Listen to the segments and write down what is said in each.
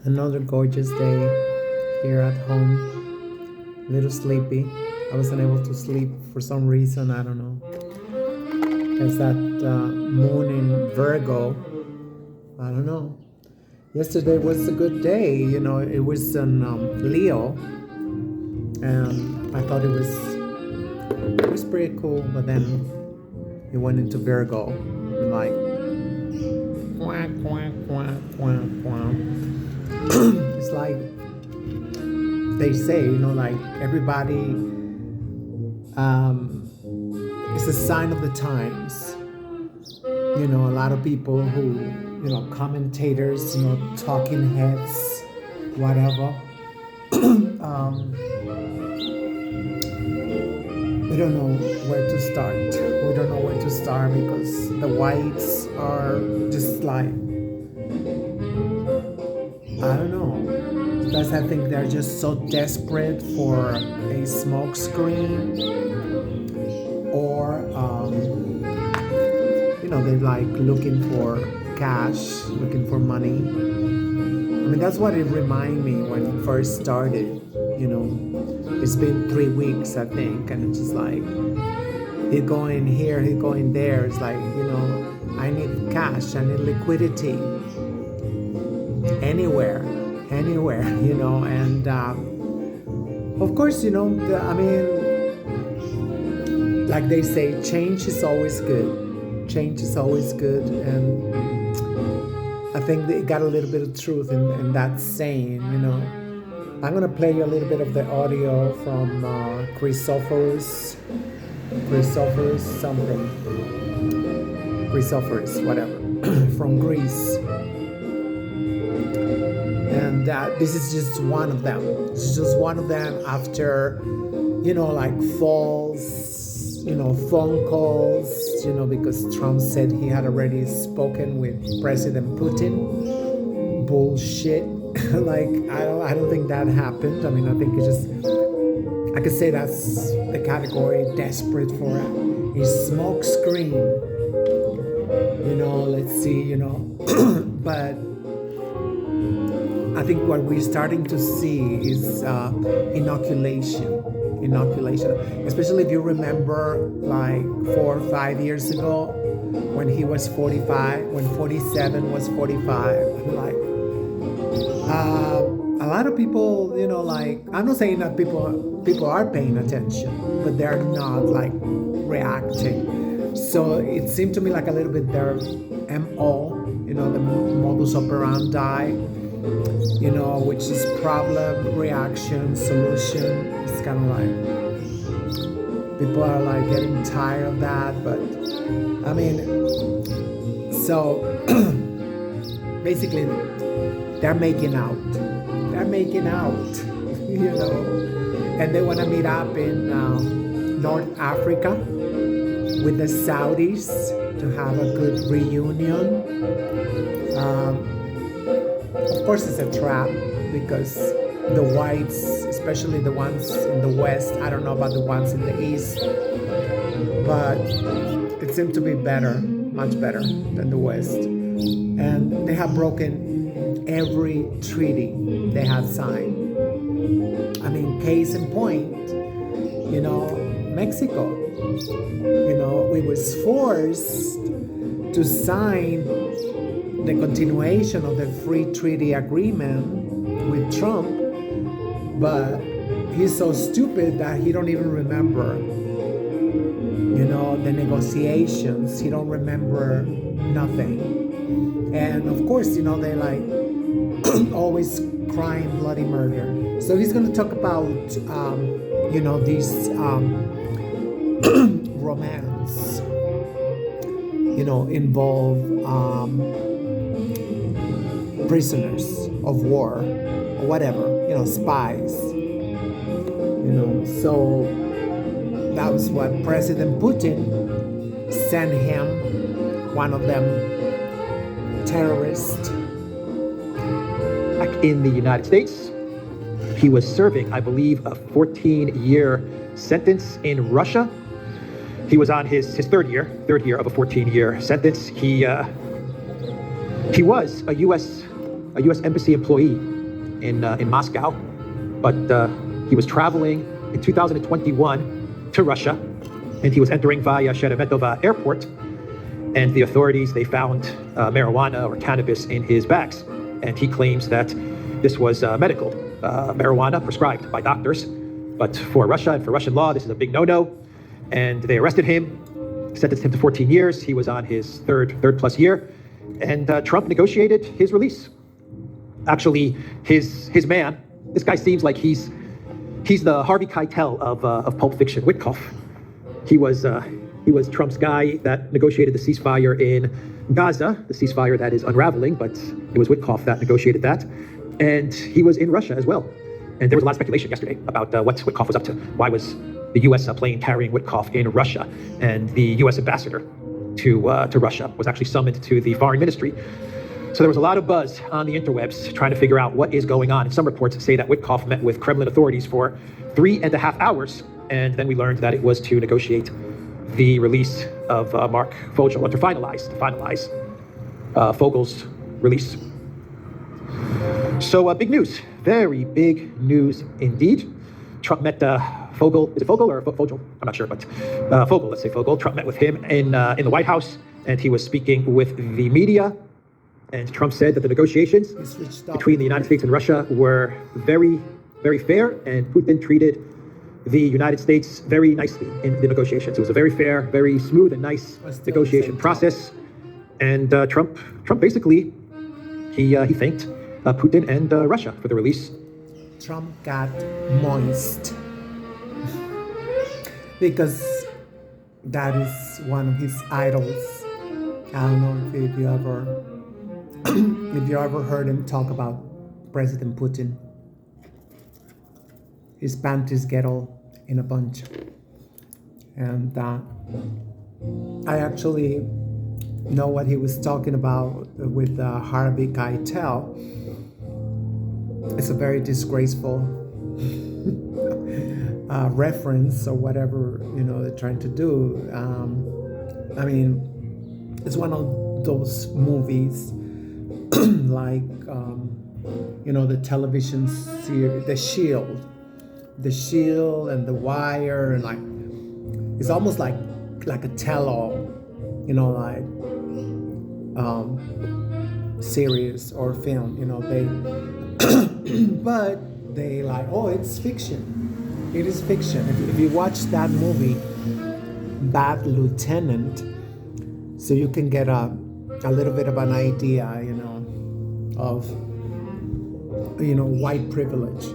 Another gorgeous day here at home. A little sleepy. I wasn't able to sleep for some reason. I don't know. There's that moon in Virgo. I don't know. Yesterday was a good day. You know, it was in Leo, and I thought it was pretty cool. But then it went into Virgo, and like quack quack quack quack quack. It's like they say, you know, like everybody it's a sign of the times. You know, a lot of people who, you know, commentators, you know, talking heads, whatever. We don't know where to start. We don't know where to start because the whites are just like, I don't know. Because I think they're just so desperate for a smoke screen, or you know, they're like looking for cash, looking for money. I mean, that's what it reminded me when it first started. You know, it's been 3 weeks, I think, and it's just like he's going here, he's going there. It's like, you know, I need cash, I need liquidity. Anywhere, you know, and of course, you know, I mean, like they say, change is always good. Change is always good, and I think they got a little bit of truth in that saying, you know. I'm gonna play you a little bit of the audio from Chrysophorus something, Chrysophorus, whatever, from Greece. And this is just one of them. This is just one of them after, you know, like false, you know, phone calls, you know, because Trump said he had already spoken with President Putin. Bullshit. Like, I don't think that happened. I mean, I think it's just, I could say that's the category desperate for a smoke screen. You know, let's see, you know, but I think what we're starting to see is inoculation, especially if you remember like 4 or 5 years ago when he was 45, when 47 was 45, like a lot of people, you know, like, I'm not saying that people are paying attention, but they're not like reacting. So it seemed to me like a little bit their MO, you know, the modus operandi, you know, which is problem, reaction, solution. It's kind of like people are like getting tired of that. But I mean, so basically they're making out, you know, and they want to meet up in North Africa with the Saudis to have a good reunion. Of course, it's a trap because the whites, especially the ones in the West, I don't know about the ones in the East, but it seemed to be better, much better than the West. And they have broken every treaty they have signed. I mean, case in point, you know, Mexico, you know, we was forced to sign the continuation of the free treaty agreement with Trump, but he's so stupid that he don't even remember, you know, the negotiations. He don't remember nothing. And of course, you know, they like always crying bloody murder. So he's going to talk about, you know, these romance, you know, involve prisoners of war or whatever, you know, spies, you know. So that was what President Putin sent him, one of them terrorists. Back in the United States, he was serving, I believe, a 14-year sentence in Russia. He was on his third year of a 14-year sentence. He was a U.S. embassy employee in Moscow, but he was traveling in 2021 to Russia, and he was entering via Sheremetyevo Airport, and the authorities, they found marijuana or cannabis in his bags, and he claims that this was medical marijuana prescribed by doctors, but for Russia and for Russian law, this is a big no-no, and they arrested him, sentenced him to 14 years. He was on his third plus year, and Trump negotiated his release. Actually, his man, this guy seems like he's the Harvey Keitel of Pulp Fiction, Witkoff. He was Trump's guy that negotiated the ceasefire in Gaza, the ceasefire that is unraveling, but it was Witkoff that negotiated that. And he was in Russia as well. And there was a lot of speculation yesterday about what Witkoff was up to. Why was the U.S. plane carrying Witkoff in Russia? And the U.S. ambassador to Russia was actually summoned to the foreign ministry. So there was a lot of buzz on the interwebs trying to figure out what is going on. And some reports say that Witkoff met with Kremlin authorities for 3.5 hours. And then we learned that it was to negotiate the release of Mark Fogel, or to finalize Fogel's release. So big news, very big news indeed. Trump met Fogel, is it Fogel or Fogel? I'm not sure, but Fogel, let's say Fogel. Trump met with him in the White House, and he was speaking with the media. And Trump said that the negotiations between the United States and Russia were very, very fair, and Putin treated the United States very nicely in the negotiations. It was a very fair, very smooth and nice negotiation process. And Trump basically, he thanked Putin and Russia for the release. Trump got moist because that is one of his idols. I don't know if you ever if you ever heard him talk about President Putin. His panties get all in a bunch. And I actually know what he was talking about with Harvey Keitel. It's a very disgraceful reference or whatever, they're trying to do. I mean, it's one of those movies like, the television series, The Shield and The Wire, and like, it's almost like a tell-all, series or film, but they like, oh, it's fiction. It is fiction. If you watch that movie, Bad Lieutenant, so you can get a little bit of an idea, of, white privilege.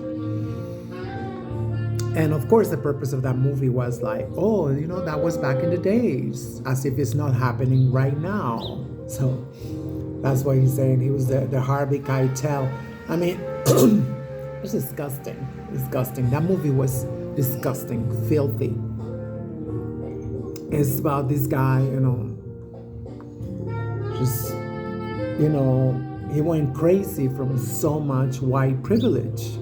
And of course, the purpose of that movie was like, oh, that was back in the days, as if it's not happening right now. So that's what he's saying. He was the Harvey Keitel. I mean, it's disgusting. That movie was disgusting, filthy. It's about this guy, just, he went crazy from so much white privilege.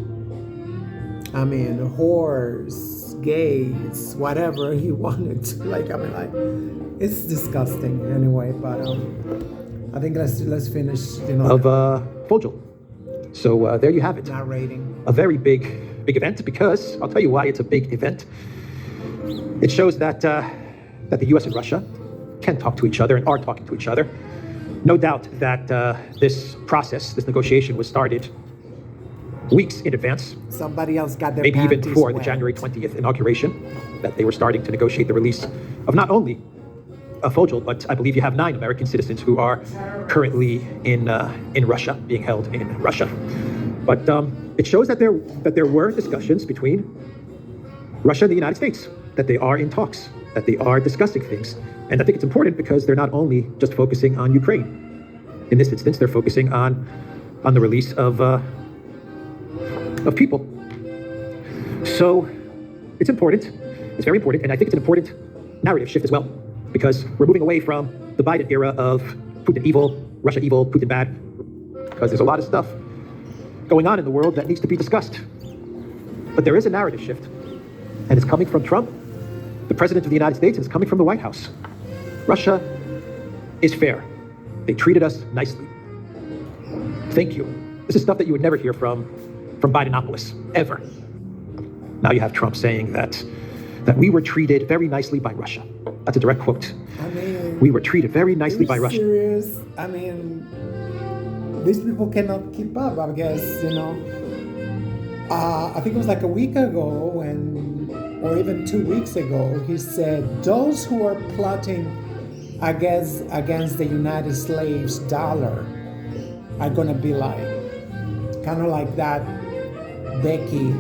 I mean, whores, gays, whatever he wanted to. It's disgusting anyway, but I think let's finish, Of Fogel. So there you have it. Narrating. A very big event, because I'll tell you why it's a big event. It shows that the U.S. and Russia can talk to each other and are talking to each other. No doubt that this negotiation was started weeks in advance. Somebody else got their maybe even before wet. The January 20th inauguration, that they were starting to negotiate the release of not only Fogel, but I believe you have 9 American citizens who are currently in Russia, being held in Russia. But it shows that there were discussions between Russia and the United States, that they are in talks, that they are discussing things. And I think it's important because they're not only just focusing on Ukraine. In this instance, they're focusing on the release of people. So it's important. It's very important. And I think it's an important narrative shift as well, because we're moving away from the Biden era of Putin evil, Russia evil, Putin bad, because there's a lot of stuff going on in the world that needs to be discussed. But there is a narrative shift, and it's coming from Trump, the President of the United States, and it's coming from the White House. Russia is fair. They treated us nicely. Thank you. This is stuff that you would never hear from from Bidenopolis, ever. Now you have Trump saying that we were treated very nicely by Russia. That's a direct quote. I mean, we were treated very nicely by Russia. Serious? I mean, these people cannot keep up, I guess, I think it was like a week ago or even 2 weeks ago, he said, those who are plotting against the United Slaves dollar are gonna be like, kind of like that Becky,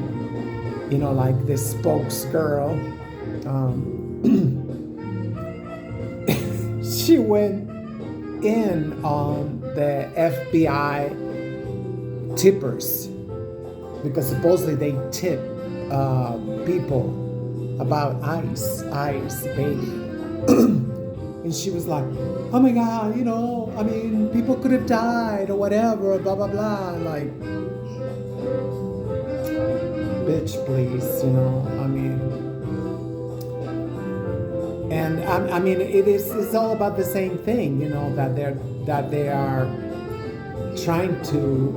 like the spokesgirl. She went in on the FBI tippers because supposedly they tip people about ICE, baby. And she was like, oh my God, people could have died or whatever, blah, blah, blah. Like, bitch, please, And it's all about the same thing, that they are trying to,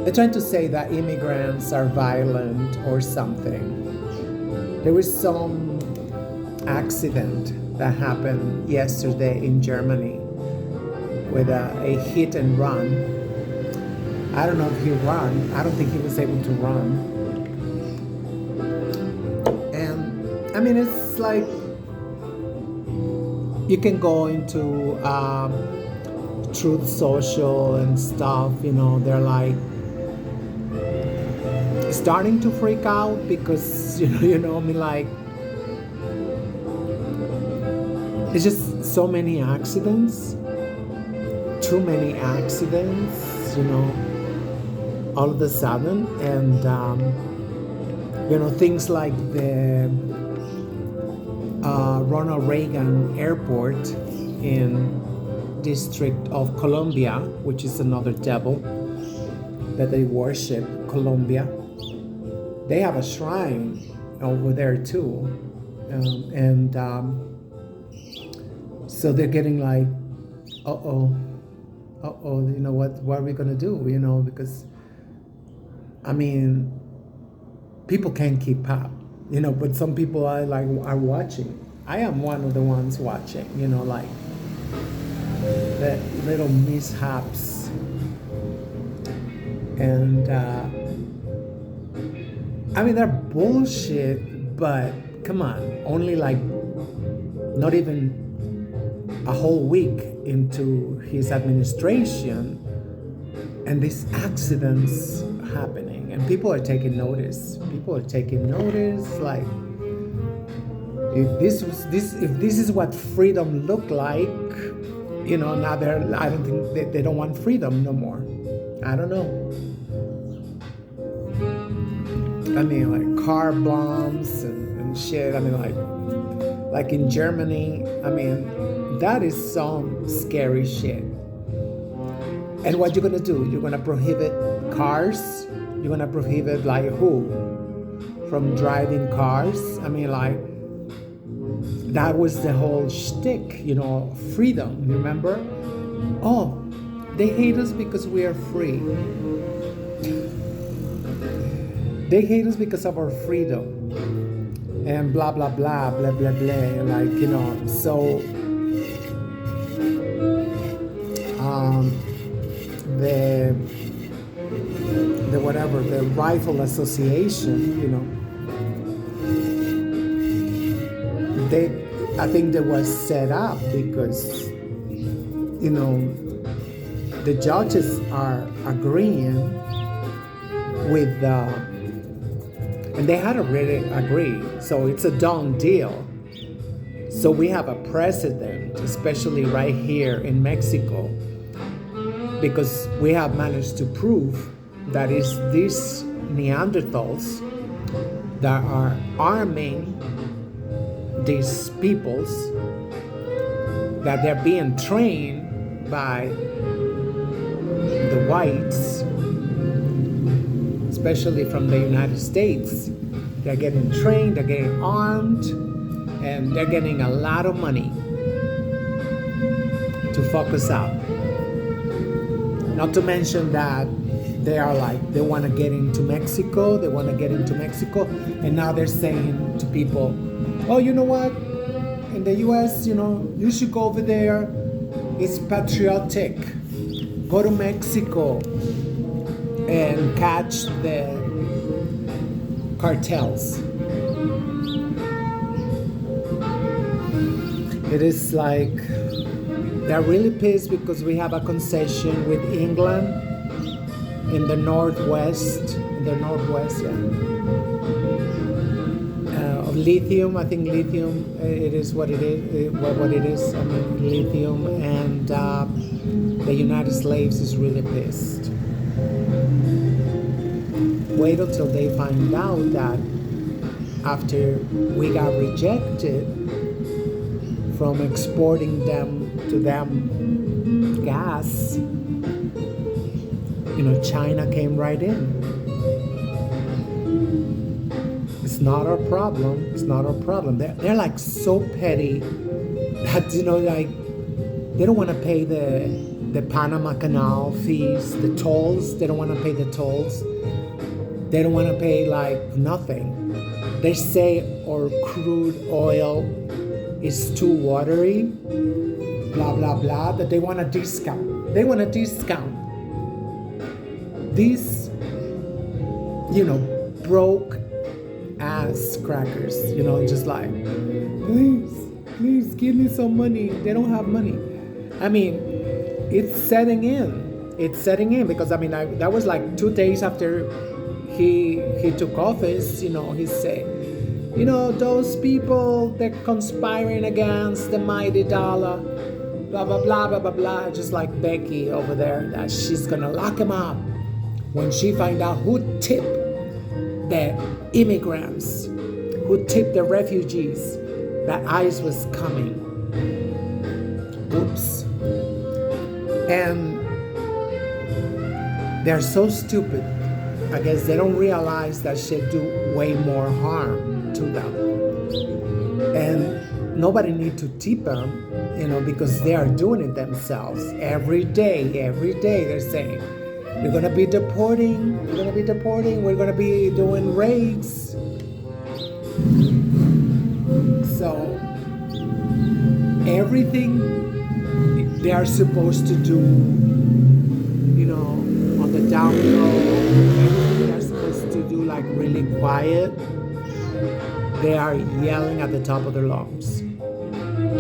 they're trying to say that immigrants are violent or something. There was some accident that happened yesterday in Germany with a hit and run. I don't know if he ran. I don't think he was able to run. And it's like you can go into Truth Social and stuff. They're like starting to freak out because like it's just so many accidents, too many accidents, all of a sudden, and things like the Ronald Reagan Airport in District of Columbia, which is another devil that they worship, Columbia. They have a shrine over there too, so they're getting like, what are we gonna do? Because people can't keep up, but some people are watching. I am one of the ones watching, like the little mishaps, and they're bullshit, but come on, only like not even a whole week into his administration, and these accidents happening, and people are taking notice. Like, if this is what freedom looked like, now I don't think they don't want freedom no more. I don't know. Like car bombs and shit. Like in Germany. That is some scary shit. And what you're gonna do? You're gonna prohibit cars? You're gonna prohibit like who? From driving cars? That was the whole shtick, freedom, remember? Oh, they hate us because we are free. They hate us because of our freedom. And blah, blah, blah, blah, blah, blah. So the Rifle Association, I think that was set up because, the judges are agreeing with, and they had already agreed, so it's a done deal. So we have a precedent, especially right here in Mexico, because we have managed to prove that it's these Neanderthals that are arming these peoples, that they're being trained by the whites, especially from the United States. They're getting trained, they're getting armed, and they're getting a lot of money to fuck us up. Not to mention that they are like, they want to get into Mexico, and now they're saying to people, oh, you know what? In the US, you should go over there. It's patriotic. Go to Mexico and catch the cartels. It is like they're really pissed because we have a concession with England in the northwest, of lithium. I think lithium, it is what it is. What it is. I mean, lithium, and the United States is really pissed. Wait until they find out that after we got rejected from exporting to them gas, China came right in. It's not our problem. They're like so petty that, like, they don't want to pay the Panama Canal fees, the tolls. They don't want to pay the tolls. They don't want to pay like nothing. They say our crude oil is too watery, blah, blah, blah, that they want a discount. These, broke ass crackers, just like, please give me some money. They don't have money. I mean, it's setting in because, that was like 2 days after he took office. He said, those people, they're conspiring against the mighty dollar, blah, blah, blah, blah, blah, blah. Just like Becky over there, that she's gonna lock him up when she find out who tipped the immigrants, who tipped the refugees, that ICE was coming. Oops. And they're so stupid. I guess they don't realize that shit do way more harm to them. And nobody need to tip them, because they are doing it themselves. Every day they're saying, we're gonna be deporting, we're gonna be doing raids. So everything they are supposed to do, on the down low, everything they're supposed to do like really quiet, they are yelling at the top of their lungs.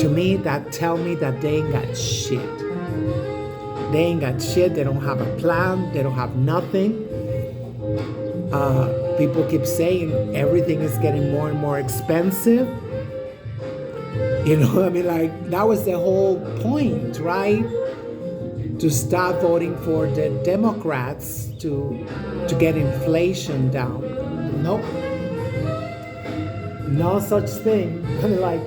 To me, that tell me that they ain't got shit. They don't have a plan. They don't have nothing. People keep saying everything is getting more and more expensive. Like, that was the whole point, right? To stop voting for the Democrats to get inflation down. Nope. No such thing. Like,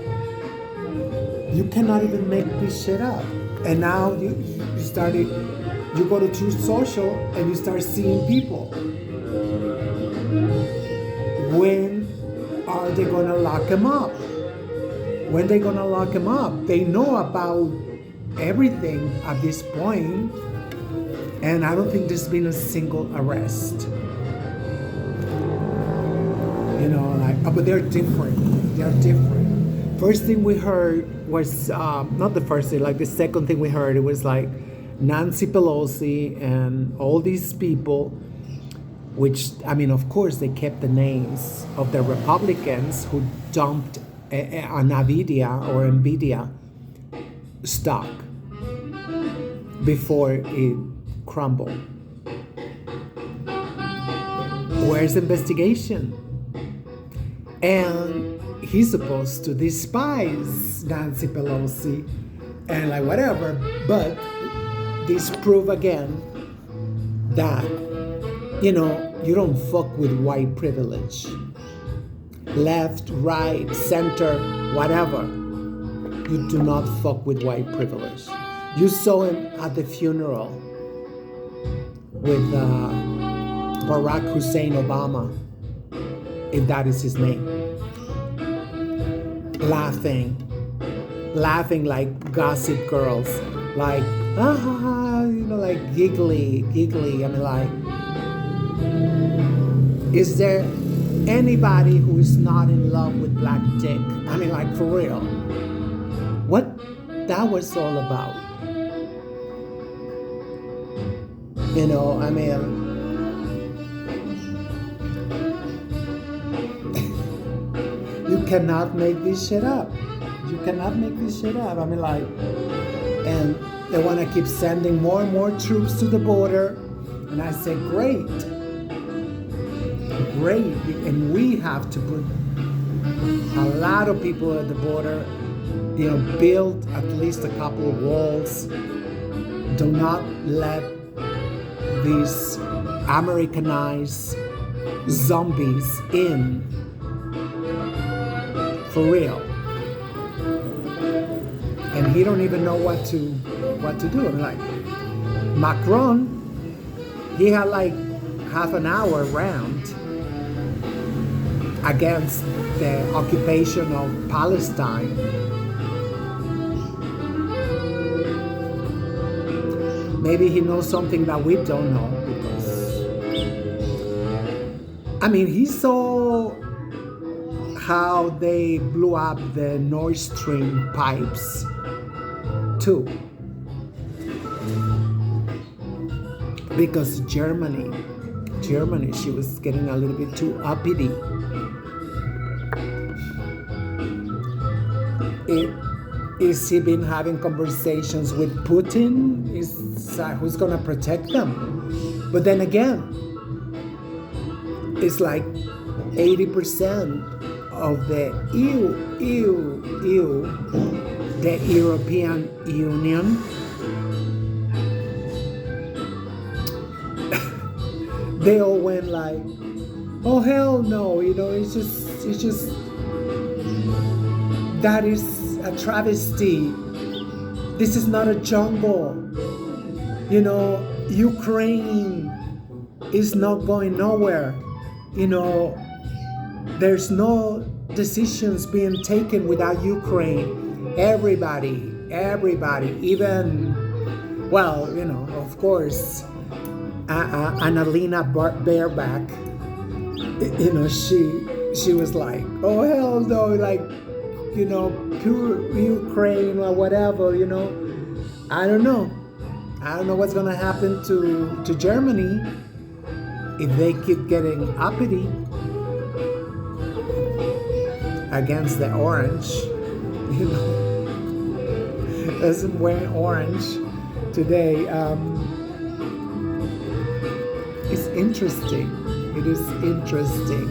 you cannot even make this shit up. And now you go to Truth Social and you start seeing people. When are they gonna lock him up? They know about everything at this point, and I don't think there's been a single arrest. But they're different. First thing we heard was, not the first thing, like the second thing we heard, it was like Nancy Pelosi and all these people, which, of course, they kept the names of the Republicans who dumped an NVIDIA stock before it crumbled. Where's the investigation? And he's supposed to despise Nancy Pelosi and like whatever, but this prove again that, you don't fuck with white privilege. Left, right, center, whatever. You do not fuck with white privilege. You saw him at the funeral with Barack Hussein Obama, if that is his name. Laughing like gossip girls, like, like giggly. I mean, like, is there anybody who is not in love with black dick? I mean, like, for real. What that was all about. I mean, you cannot make this shit up. You cannot make this shit up. I mean, like, and they want to keep sending more and more troops to the border. And I say, great. And we have to put a lot of people at the border, build at least a couple of walls. Do not let these Americanized zombies in. For real. And he don't even know what to do. I'm like, Macron, he had like half an hour round against the occupation of Palestine. Maybe he knows something that we don't know, because I mean, he saw how they blew up the Nord Stream pipes too, because Germany, she was getting a little bit too uppity. Is he been having conversations with Putin? Who's gonna protect them? But then again, it's like 80% of the the European Union, they all went like, oh hell no, it's just that is a travesty. This is not a jungle. Ukraine is not going nowhere. There's no decisions being taken without Ukraine. Everybody, even, well, of course, Annalena Baerbock, she was like, oh hell no, like, pure Ukraine or whatever, I don't know what's gonna happen to Germany if they keep getting uppity against the orange. I'm wearing orange today. It's interesting. It is interesting,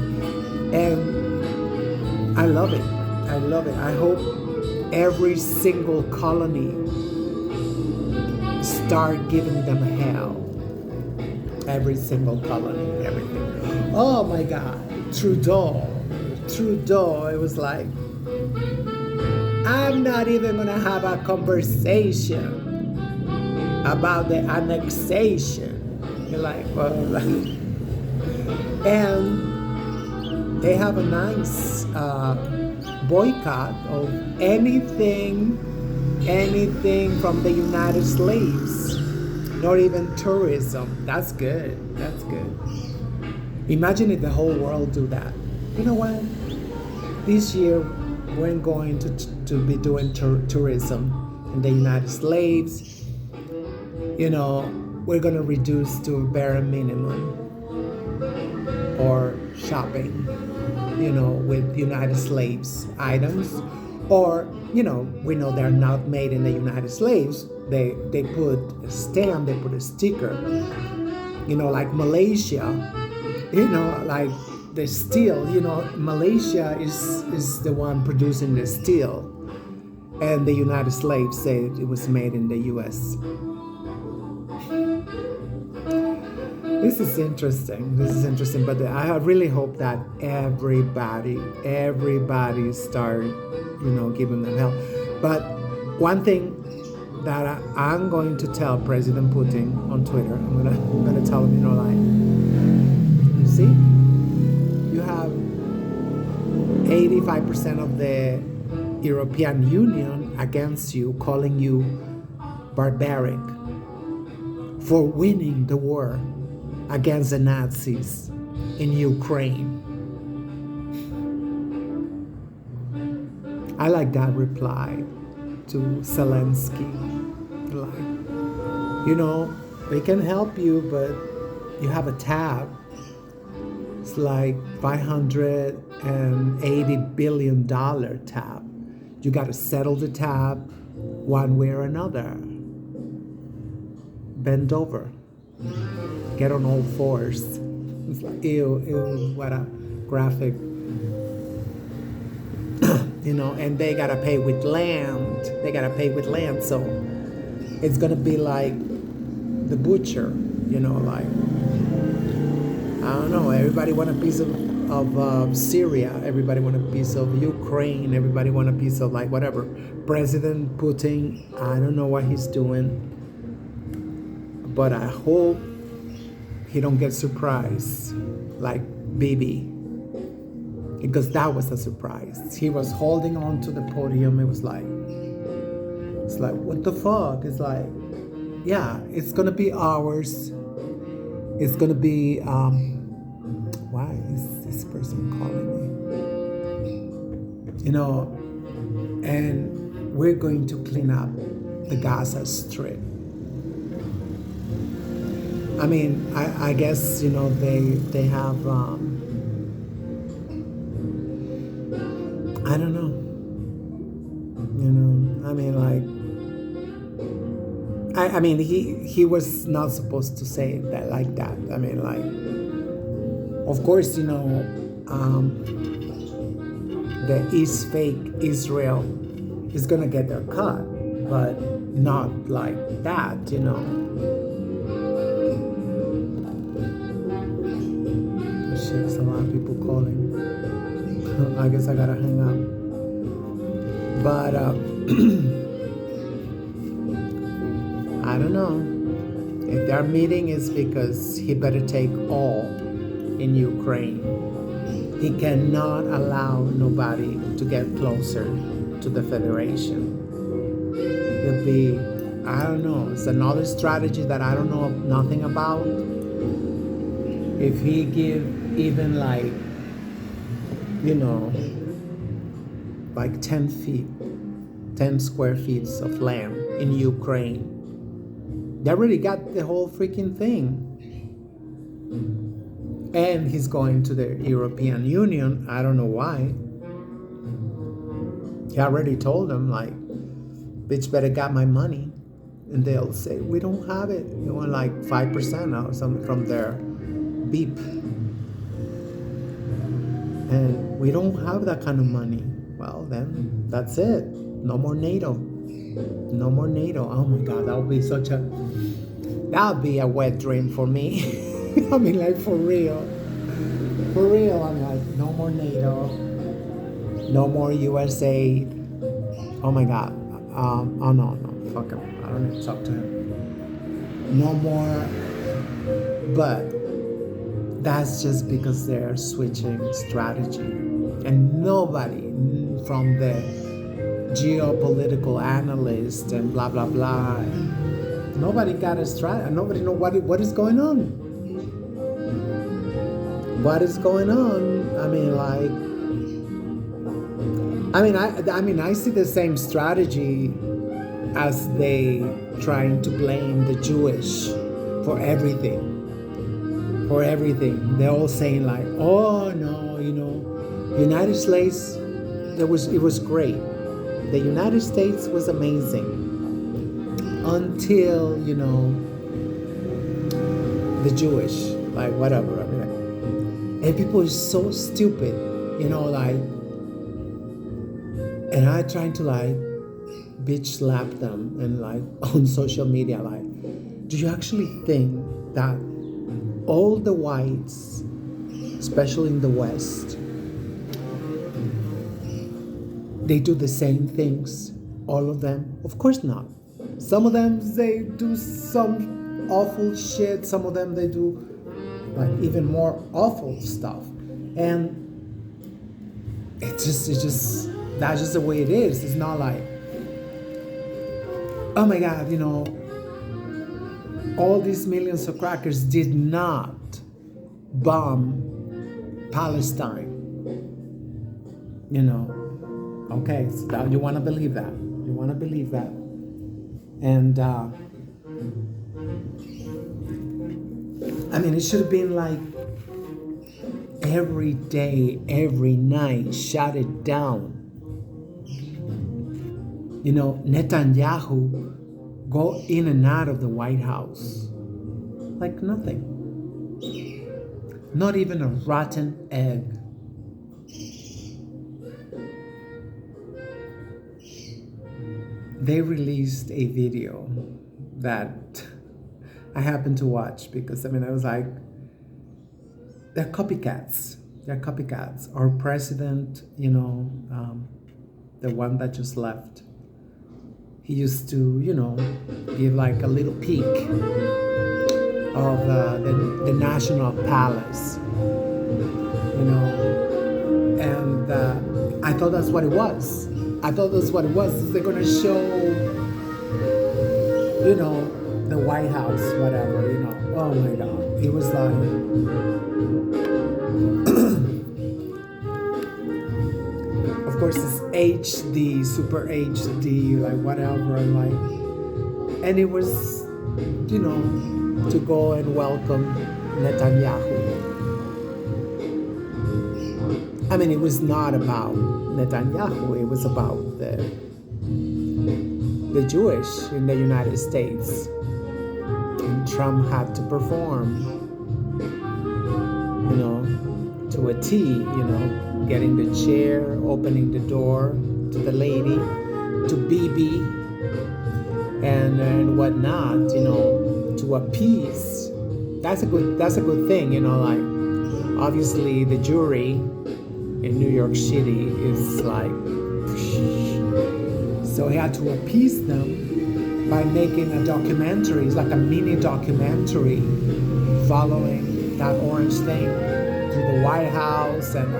and I love it. I hope every single colony start giving them hell. Every single colony, everything. Oh my God, Trudeau, it was like, I'm not even gonna have a conversation about the annexation. You're like, well, and they have a nice boycott of anything from the United States, not even tourism. That's good. Imagine if the whole world do that. You know what? This year we're going to be doing tourism in the United States. We're going to reduce to a bare minimum, or shopping, with United States items, or, we know they're not made in the United States. They put a stamp, they put a sticker, like Malaysia, like the steel, Malaysia is the one producing the steel, and the United States said it was made in the US. This is interesting, but I really hope that everybody start, giving them help. But one thing that I'm going to tell President Putin on Twitter, I'm gonna tell him, like, you see, you have 85% of the European Union against you, calling you barbaric for winning the war against the Nazis in Ukraine. I like that reply to Zelensky. Like, we can help you, but you have a tab. It's like $580 billion tab. You got to settle the tab one way or another. Bend over. Get on all fours. It's like, ew, what a graphic. And they got to pay with land. So it's going to be like the butcher, like, I don't know, everybody want a piece of Syria, everybody want a piece of Ukraine, everybody want a piece of like whatever. President Putin, I don't know what he's doing, but I hope he don't get surprised like Bibi, because that was a surprise. He was holding on to the podium. It's like, what the fuck? It's like, yeah, it's gonna be ours. It's gonna be, why is this person calling me? And we're going to clean up the Gaza Strip. I mean, I guess, they have, I don't know. I mean, like, I mean, he was not supposed to say that like that. I mean, like, of course, the East fake Israel is gonna get their cut, but not like that, Oh, shit, there's a lot of people calling. I guess I gotta hang up. But I don't know. If their meeting is because he better take all in Ukraine. He cannot allow nobody to get closer to the Federation. It'll be, I don't know, it's another strategy that I don't know nothing about. If he give even like, like 10 square feet of land in Ukraine, they already got the whole freaking thing. And he's going to the European Union. I don't know why. He already told them, like, bitch better got my money. And they'll say, we don't have it. You want like 5% or something from their beep. And we don't have that kind of money. Well, then that's it. No more NATO. No more NATO. Oh my God, that would be a wet dream for me. I mean, like, for real. For real, I'm like, no more NATO. No more US aid. Oh my God. Oh no, fuck him. I don't need to talk to him. No more. But that's just because they're switching strategy. And nobody from the geopolitical analyst and blah, blah, blah, nobody got a strategy. Nobody know what is going on. What is going on? I mean, like, I see the same strategy as they trying to blame the Jewish for everything. For everything. They're all saying like, oh no, United States, it was great. The United States was amazing. Until, the Jewish, like whatever. I mean, and people are so stupid, like, and I trying to like bitch slap them and like on social media, like, do you actually think that all the whites, especially in the West, they do the same things, all of them? Of course not. Some of them, they do some awful shit. Some of them, they do like even more awful stuff. And it's just, that's just the way it is. It's not like, oh my God, all these millions of crackers did not bomb Palestine. Okay, so now you want to believe that. You want to believe that. And it should have been like every day, every night, shut it down. Netanyahu go in and out of the White House like nothing. Not even a rotten egg. They released a video that I happened to watch because I was like, they're copycats. They're copycats. Our president, the one that just left, he used to, give like a little peek of the National Palace, and I thought that's what it was. They're gonna show, the White House, whatever, Oh my God, it was like, of course it's HD, super HD, like whatever, and it was, to go and welcome Netanyahu. It was not about Netanyahu, it was about the Jewish in the United States. And Trump had to perform, to a T, getting the chair, opening the door to the lady, to Bibi, and whatnot, to appease. That's a good thing, obviously the jury in New York City is like, so he had to appease them by making a documentary. It's like a mini documentary following that orange thing to the White House, and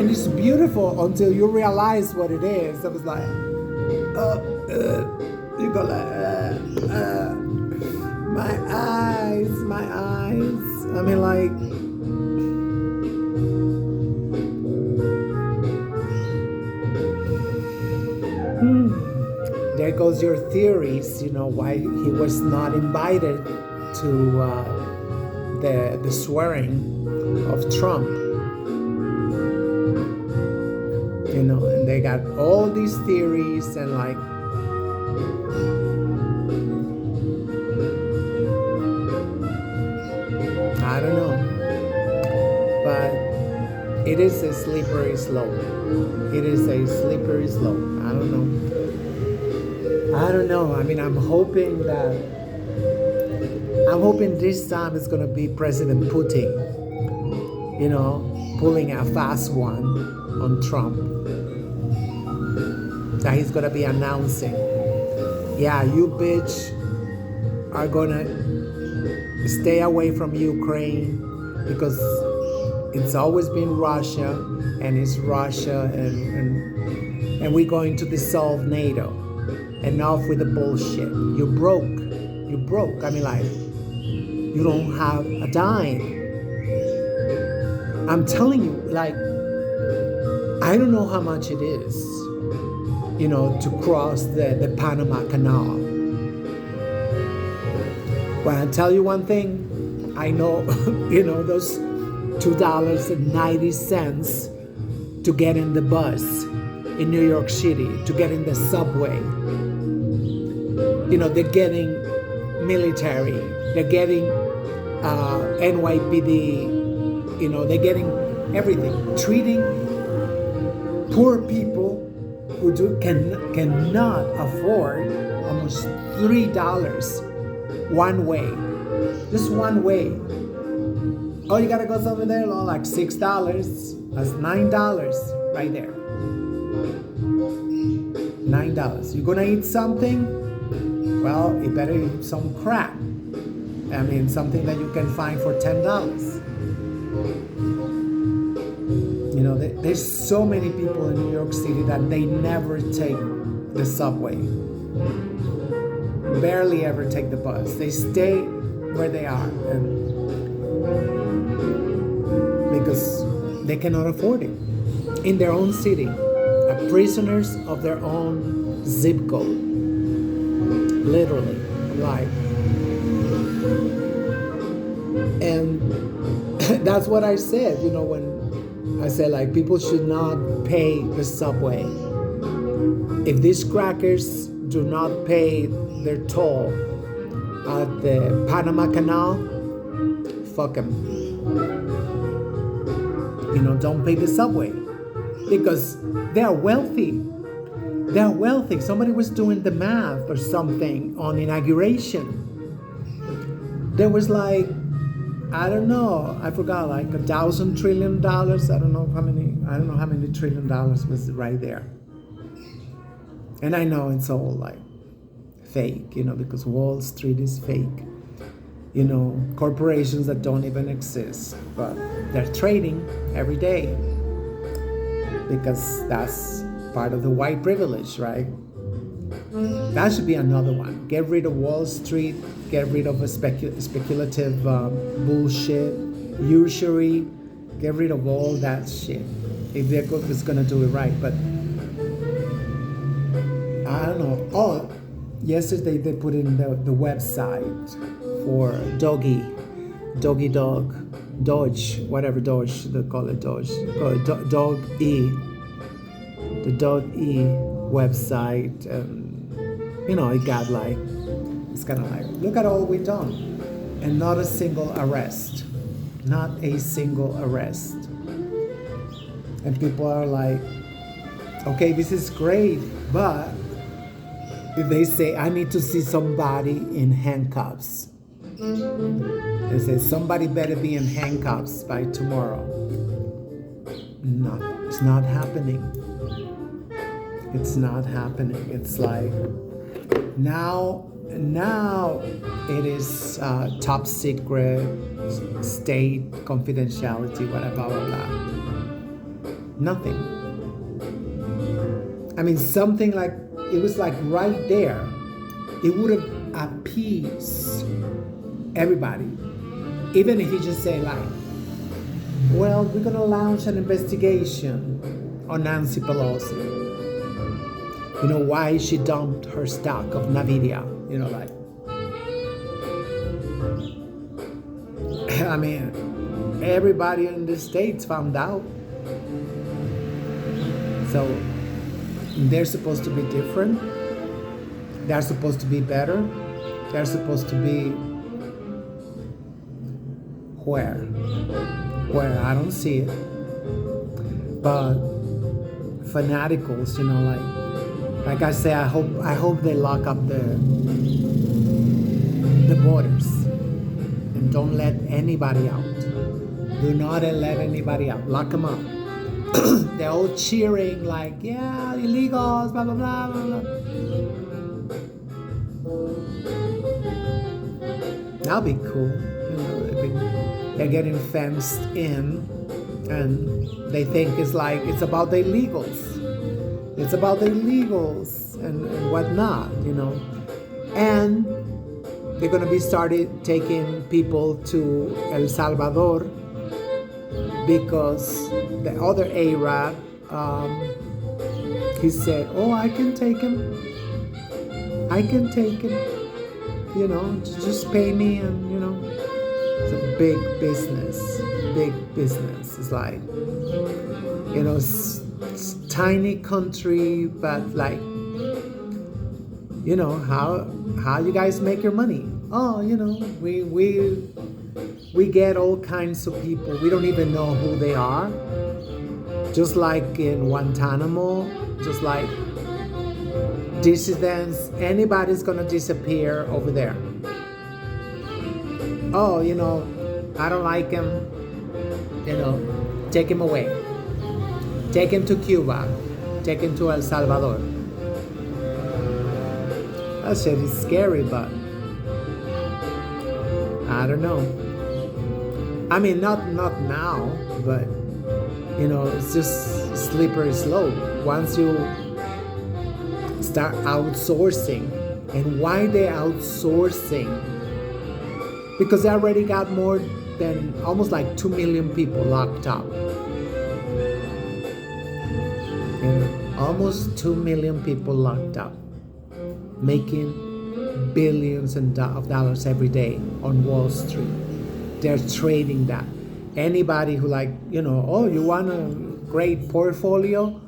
it's beautiful until you realize what it is. I was like, you go like, my eyes. There goes your theories, why he was not invited to the swearing of Trump. And they got all these theories and like, I don't know. But it is a slippery slope. I don't know. I'm hoping this time it's going to be President Putin, pulling a fast one on Trump. That he's going to be announcing, yeah, you bitch are going to stay away from Ukraine because it's always been Russia, and it's Russia, and we're going to dissolve NATO. Enough with the bullshit. You broke. You don't have a dime. I'm telling you, like, I don't know how much it is, to cross the Panama Canal. But I'll tell you one thing. I know, those $2.90 to get in the bus in New York City, to get in the subway. They're getting military, they're getting NYPD, they're getting everything, treating poor people who cannot afford almost $3 one way, just one way. Oh, you gotta go over there, like $6. That's $9 right there. $9. You're gonna eat something? Well, you better eat some crap. Something that you can find for $10. There's so many people in New York City that they never take the subway. barely ever take the bus. They stay where they are, and because they cannot afford it in their own city, are prisoners of their own zip code, literally, like. And that's what I said, when I said, like, people should not pay the subway. If these crackers do not pay their toll at the Panama Canal, fuck them. Don't pay the subway, because they are wealthy. They are wealthy. Somebody was doing the math or something on inauguration. There was like, I don't know, I forgot, like $1,000 trillion. I don't know how many $1 trillion was right there. And I know it's all like fake, because Wall Street is fake. Corporations that don't even exist, but they're trading every day because that's part of the white privilege, right? That should be another one. Get rid of Wall Street, get rid of a speculative bullshit, usury, get rid of all that shit if they're just gonna do it right. But I don't know. Oh, yesterday they put in the website for Doggy Dog, Dodge, whatever Dodge they call it, Dodge, Dog E, the Dog E website, and it got like, it's kind of like, look at all we've done, and not a single arrest, and people are like, okay, this is great, but if they say, I need to see somebody in handcuffs. They say, somebody better be in handcuffs by tomorrow. No, it's not happening. It's not happening. It's like, now it is top secret, state confidentiality, whatever, blah, blah, blah. Nothing. I mean, something like, it was like right there. It would have appeased everybody. Even if you just say like, well, we're gonna launch an investigation on Nancy Pelosi. Why she dumped her stock of Nvidia. I mean, everybody in the States found out. So they're supposed to be different. They're supposed to be better. They're supposed to be where? I don't see it. But fanaticals, like I say, I hope they lock up the borders and don't let anybody out. Do not let anybody out. Lock them up. They're all cheering like, yeah, illegals, blah, blah, blah, blah, blah. That'll be cool. They're getting fenced in, and they think it's about the illegals. It's about the illegals and whatnot, And they're going to be started taking people to El Salvador because the other Arab, he said, oh, I can take him. Just pay me, and, it's a big business. It's like, tiny country, but like, how you guys make your money? Oh, we get all kinds of people. We don't even know who they are. Just like in Guantanamo, just like dissidents, anybody's gonna disappear over there. Oh, I don't like him. Take him away. Take him to Cuba. Take him to El Salvador. That shit is scary, but I don't know. I mean, not now, but it's just slippery slope. Once you start outsourcing And why they outsourcing? Because they already got more than almost like 2 million people locked up. And almost 2 million people locked up, making billions of dollars every day on Wall Street. They're trading that. Anybody who oh, you want a great portfolio?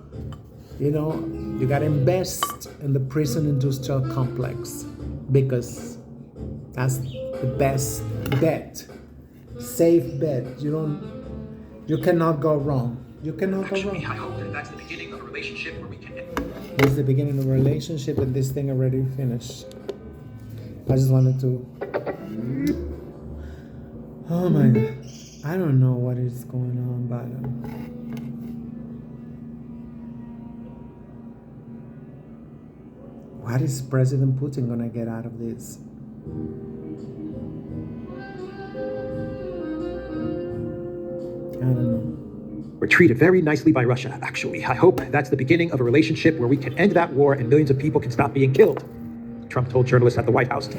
You gotta invest in the prison industrial complex because that's the best bet, safe bet. You cannot go wrong. You cannot go wrong. I hope that that's the beginning of a relationship where we can. It's the beginning of a relationship, and this thing already finished. I just wanted to. Oh my God. I don't know what is going on, but what is President Putin gonna get out of this? I don't know. We're treated very nicely by Russia, actually. I hope that's the beginning of a relationship where we can end that war and millions of people can stop being killed. Trump told journalists at the White House.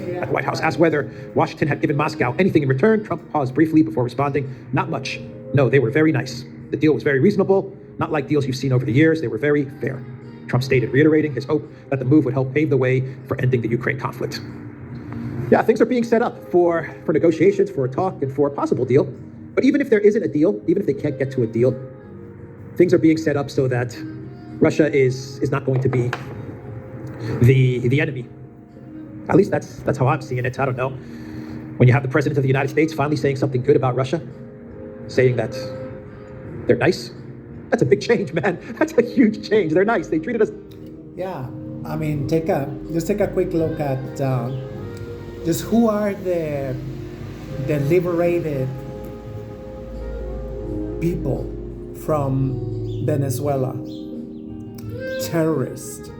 Asked whether Washington had given Moscow anything in return. Trump paused briefly before responding, not much. No, they were very nice. The deal was very reasonable, not like deals you've seen over the years. They were very fair. Trump stated, reiterating his hope that the move would help pave the way for ending the Ukraine conflict. Yeah, things are being set up for negotiations, for a talk, and for a possible deal. But even if there isn't a deal, even if they can't get to a deal, things are being set up so that Russia is not going to be the enemy. At least that's how I'm seeing it. I don't know. When you have the President of the United States finally saying something good about Russia, saying that they're nice, that's a big change, man. That's a huge change. They're nice. They treated us. Yeah, I mean, just take a quick look at just who are the liberated people from Venezuela. Terrorists,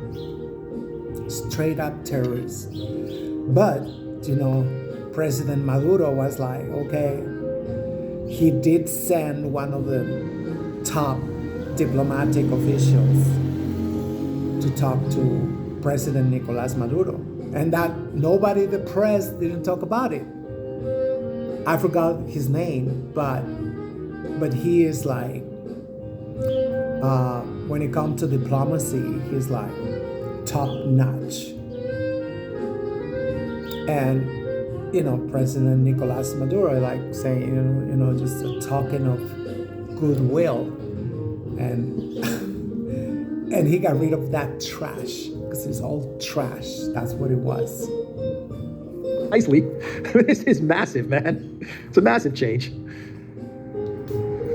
straight up terrorists. But President Maduro was like, okay, he did send one of the top diplomatic officials to talk to President Nicolas Maduro, and that nobody in the press didn't talk about it. I forgot his name, but he is like, when it comes to diplomacy, he's like top notch. And President Nicolas Maduro like saying, just a token of goodwill, and and he got rid of that trash because it's all trash. That's what it was. Nicely. This is massive, man. It's a massive change.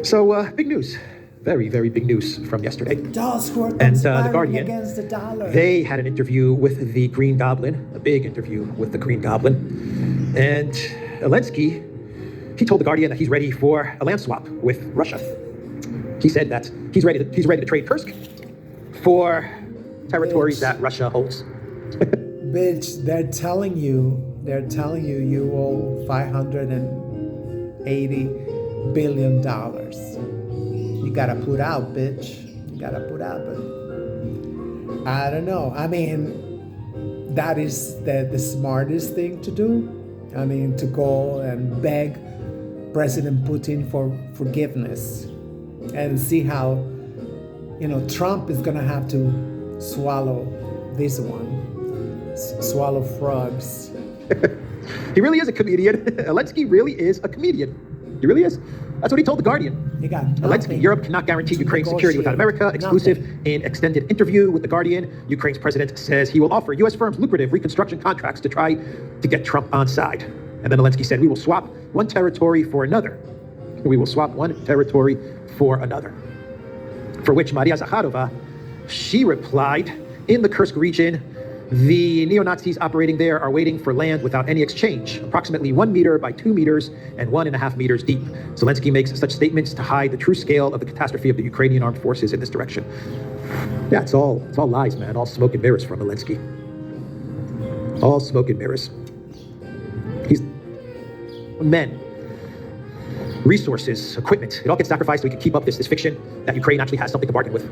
So, big news. Very, very big news from yesterday. Those who are The conspiring Guardian, against the dollar. they had an interview with the Green Goblin, a big interview with the Green Goblin. And Zelensky, he told the Guardian that he's ready for a land swap with Russia. He said that he's ready to trade Kursk for territories that Russia holds. Bitch, they're telling you you owe $580 billion. You gotta put out, bitch. You gotta put out, but I don't know. I mean, that is the smartest thing to do. I mean, to go and beg President Putin for forgiveness and see how, Trump is gonna have to swallow this one. Swallow frogs. He really is a comedian. Zelensky really is a comedian. He really is. That's what he told the Guardian. You got Zelensky, Europe cannot guarantee Ukraine's security without America. Exclusive in extended interview with the Guardian, Ukraine's president says he will offer U.S. firms lucrative reconstruction contracts to try to get Trump on side. And then Zelensky said, we will swap one territory for another. We will swap one territory for another. For which Maria Zakharova, she replied, in the Kursk region, the neo-Nazis operating there are waiting for land without any exchange, approximately 1 meter by 2 meters and 1.5 meters deep. Zelensky makes such statements to hide the true scale of the catastrophe of the Ukrainian armed forces in this direction. Yeah, it's all lies, man. All smoke and mirrors from Zelensky. All smoke and mirrors. He's men, resources, equipment. It all gets sacrificed so we can keep up this fiction that Ukraine actually has something to bargain with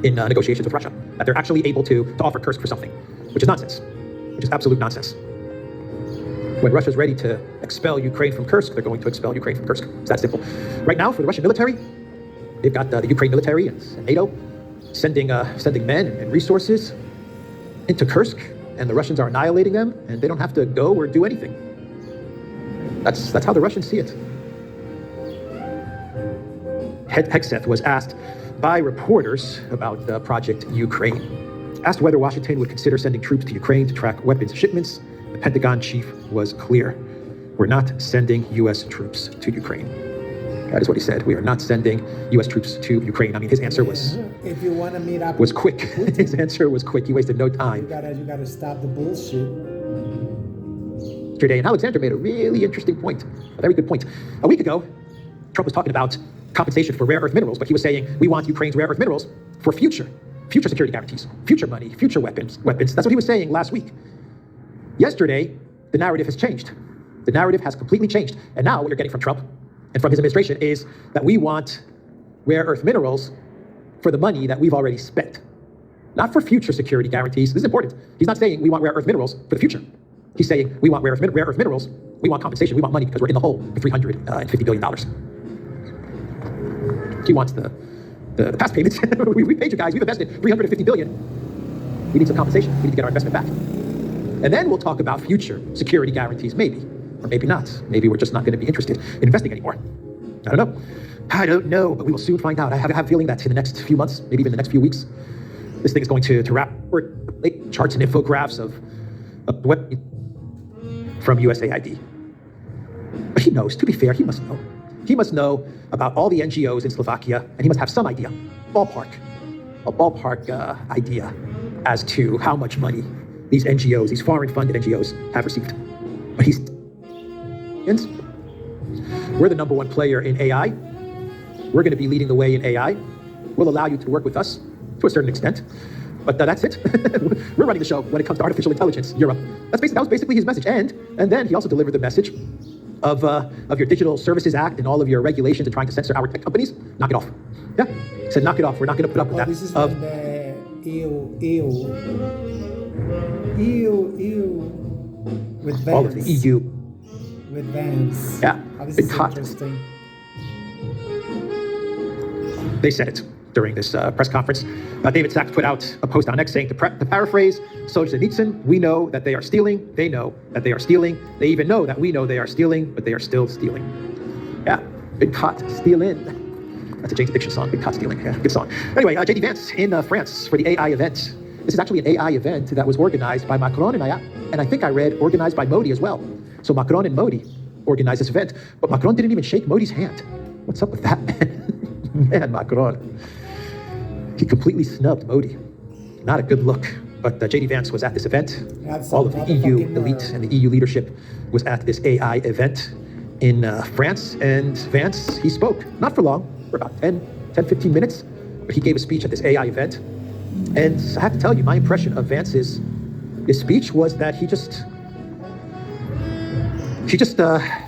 in negotiations with Russia, that they're actually able to offer Kursk for something, which is nonsense. which is absolute nonsense. When Russia's ready to expel Ukraine from Kursk, they're going to expel Ukraine from Kursk. It's that simple. Right now, for the Russian military, they've got the Ukraine military and NATO sending men and resources into Kursk, and the Russians are annihilating them, and they don't have to go or do anything. That's how the Russians see it. Hegseth was asked by reporters about Project Ukraine. Asked whether Washington would consider sending troops to Ukraine to track weapons shipments, the Pentagon chief was clear. We're not sending U.S. troops to Ukraine. That is what he said. We are not sending U.S. troops to Ukraine. I mean, his answer was if you want to meet up, was quick. His answer was quick. He wasted no time. You gotta stop the bullshit. Yesterday, and Alexander made a really interesting point, a very good point. A week ago, Trump was talking about compensation for rare earth minerals, but he was saying we want Ukraine's rare earth minerals for future security guarantees, future money, future weapons. That's what he was saying last week. Yesterday, the narrative has changed. The narrative has completely changed. And now what you're getting from Trump and from his administration is that we want rare earth minerals for the money that we've already spent, not for future security guarantees. This is important. He's not saying we want rare earth minerals for the future. He's saying we want rare earth minerals, we want compensation, we want money because we're in the hole for $350 billion. He wants the past payments. we paid you guys, we've invested $350 billion. We need some compensation. We need to get our investment back. And then we'll talk about future security guarantees, maybe, or maybe not. Maybe we're just not going to be interested in investing anymore. I don't know, but we will soon find out. I have a feeling that in the next few months, maybe even the next few weeks, this thing is going to wrap charts and infographics of what from USAID. But he knows, to be fair, he must know. He must know about all the NGOs in Slovakia, and he must have some idea, a ballpark idea as to how much money these NGOs, these foreign-funded NGOs, have received. But we're the number one player in AI. We're going to be leading the way in AI. We'll allow you to work with us to a certain extent. But that's it. We're running the show when it comes to artificial intelligence, Europe. That was basically his message. And then he also delivered the message of your Digital Services Act and all of your regulations and trying to censor our tech companies. Knock it off. Yeah, he said knock it off. We're not going to put up with that. This is when the EU with Vance. All of the EU. With Vance. Yeah, this big is hot. interesting. They said it during this press conference. David Sachs put out a post on X saying, to paraphrase Solzhenitsyn, we know that they are stealing. They know that they are stealing. They even know that we know they are stealing, but they are still stealing. Yeah, big hot, stealing. That's a James Addiction song, big hot stealing. Yeah, good song. Anyway, J.D. Vance in France for the AI event. This is actually an AI event that was organized by Macron and I think I read organized by Modi as well. So Macron and Modi organized this event, but Macron didn't even shake Modi's hand. What's up with that, man, Macron? He completely snubbed Modi. Not a good look. But J.D. Vance was at this event. All of the EU elite and the EU leadership was at this AI event in France. And Vance, he spoke, not for long, for about 10-15 minutes, but he gave a speech at this AI event. And I have to tell you, my impression of Vance's speech was that he just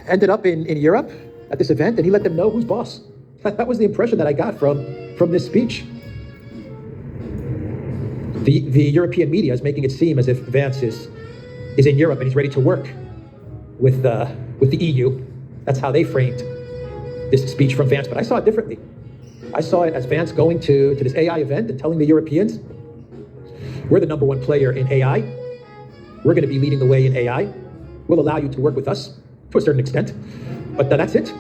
ended up in Europe at this event, and he let them know who's boss. That was the impression that I got from this speech. The European media is making it seem as if Vance is in Europe and he's ready to work with the EU. That's how they framed this speech from Vance, but I saw it differently. I saw it as Vance going to this AI event and telling the Europeans, we're the number one player in AI. We're going to be leading the way in AI. We'll allow you to work with us to a certain extent, but that's it.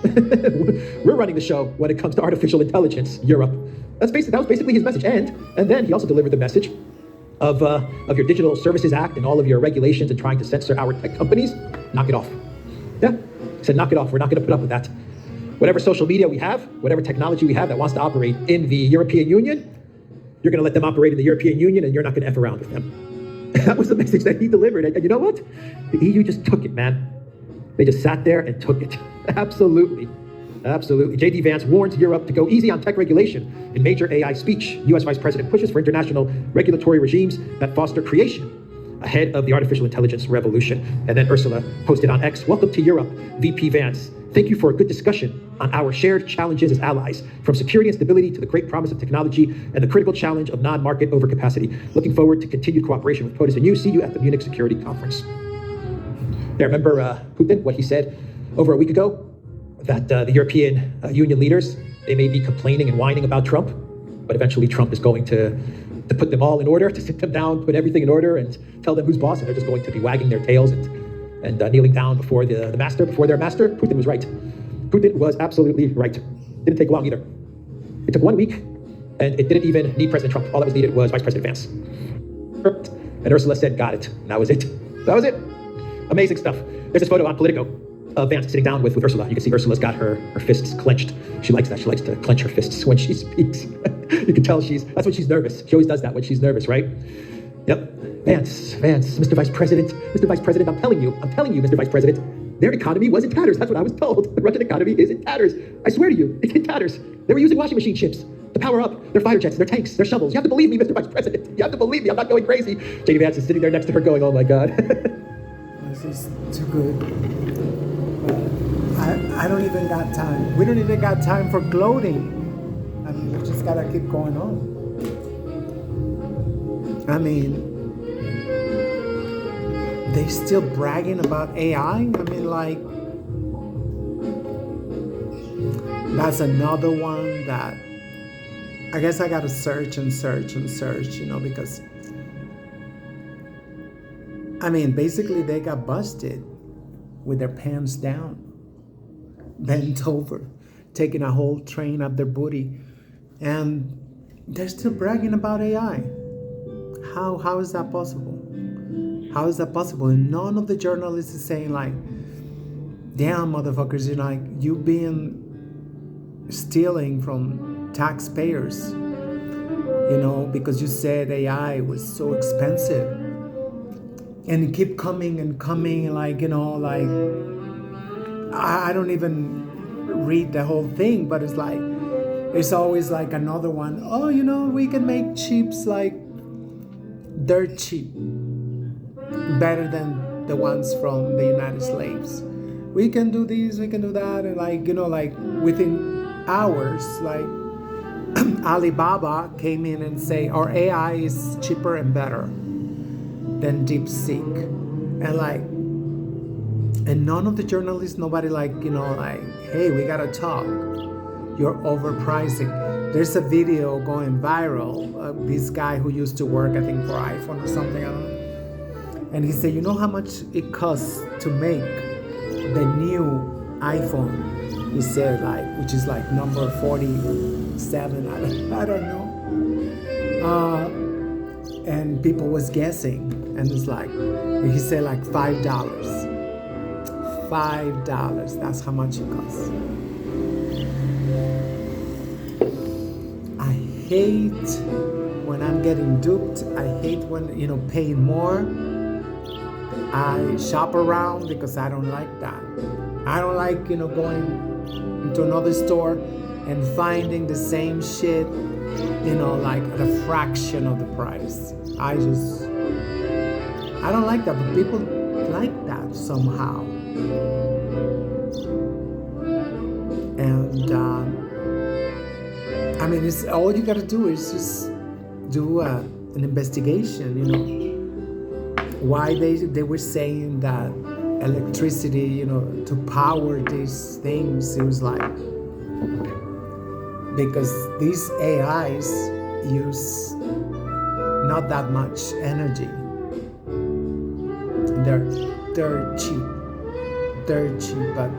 We're running the show when it comes to artificial intelligence, Europe. That was basically his message. And then he also delivered the message of your Digital Services Act and all of your regulations and trying to censor our tech companies. Knock it off. Yeah, he said knock it off. We're not going to put up with that. Whatever social media we have, whatever technology we have that wants to operate in the European Union, you're going to let them operate in the European Union and you're not going to F around with them. That was the message that he delivered. And you know what? The EU just took it, man. They just sat there and took it. Absolutely. Absolutely. J.D. Vance warns Europe to go easy on tech regulation in major AI speech. U.S. Vice President pushes for international regulatory regimes that foster creation ahead of the artificial intelligence revolution. And then Ursula posted on X, welcome to Europe, VP Vance. Thank you for a good discussion on our shared challenges as allies, from security and stability to the great promise of technology and the critical challenge of non-market overcapacity. Looking forward to continued cooperation with POTUS and you. See you at the Munich Security Conference. Yeah, remember Putin, what he said over a week ago? That the European Union leaders, they may be complaining and whining about Trump, but eventually Trump is going to put them all in order, to sit them down, put everything in order, and tell them who's boss, and they're just going to be wagging their tails and kneeling down before the master, before their master. Putin was right. Putin was absolutely right. Didn't take long either. It took 1 week, and it didn't even need President Trump. All that was needed was Vice President Vance. And Ursula said, got it. And that was it. That was it. Amazing stuff. There's this photo on Politico of Vance sitting down with Ursula. You can see Ursula's got her fists clenched. She likes that. She likes to clench her fists when she speaks. You can tell that's when she's nervous. She always does that when she's nervous, right? Yep. Vance, Mr. Vice President, I'm telling you, Mr. Vice President, their economy was in tatters. That's what I was told. The Russian economy is in tatters. I swear to you, it's in tatters. They were using washing machine chips to power up their fighter jets, their tanks, their shovels. You have to believe me, Mr. Vice President. You have to believe me. I'm not going crazy. J.D. Vance is sitting there next to her going, oh my God. This is too good. I don't even got time. We don't even got time for gloating. I mean, we just gotta keep going on. I mean, they still bragging about AI? I mean, like, that's another one that I guess I gotta search, because I mean, basically they got busted with their pants down, bent over, taking a whole train up their booty, and they're still bragging about AI. How is that possible? How is that possible? And none of the journalists is saying like, damn motherfuckers, you've been stealing from taxpayers, because you said AI was so expensive. And it keep coming and coming, I don't even read the whole thing, but it's always like another one. Oh, we can make chips like dirt cheap, better than the ones from the United States. We can do this, we can do that, and within hours, Alibaba came in and say our AI is cheaper and better than DeepSeek, and none of the journalists, nobody hey, we gotta talk. You're overpricing. There's a video going viral of this guy who used to work, I think, for iPhone or something, I don't know. And he said, you know how much it costs to make the new iPhone? He said, which is number 47, I don't know. And people was guessing, and it's he said $5. $5, that's how much it costs. I hate when I'm getting duped. I hate when, paying more. I shop around because I don't like that. I don't like, going into another store and finding the same shit, at a fraction of the price. I don't like that, but people like that somehow. And it's all you gotta do is just do an investigation. Why they were saying that electricity, to power these things, it was because these AIs use not that much energy. They're cheap. They're cheap, but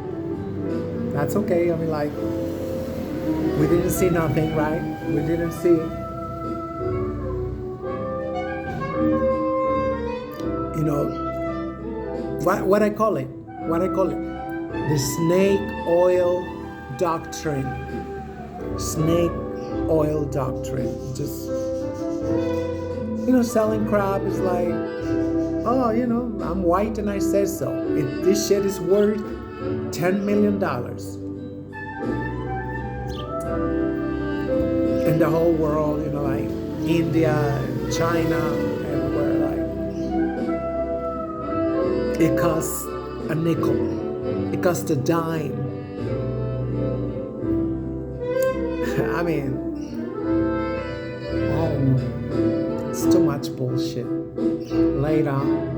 that's okay. We didn't see nothing, right? We didn't see it. What I call it? The snake oil doctrine. Snake oil doctrine. Just, selling crap is oh, I'm white and I said so. This shit is worth $10 million. In the whole world, India, China, everywhere, it costs a nickel. It costs a dime mean, I don't know. It's too much bullshit. Later.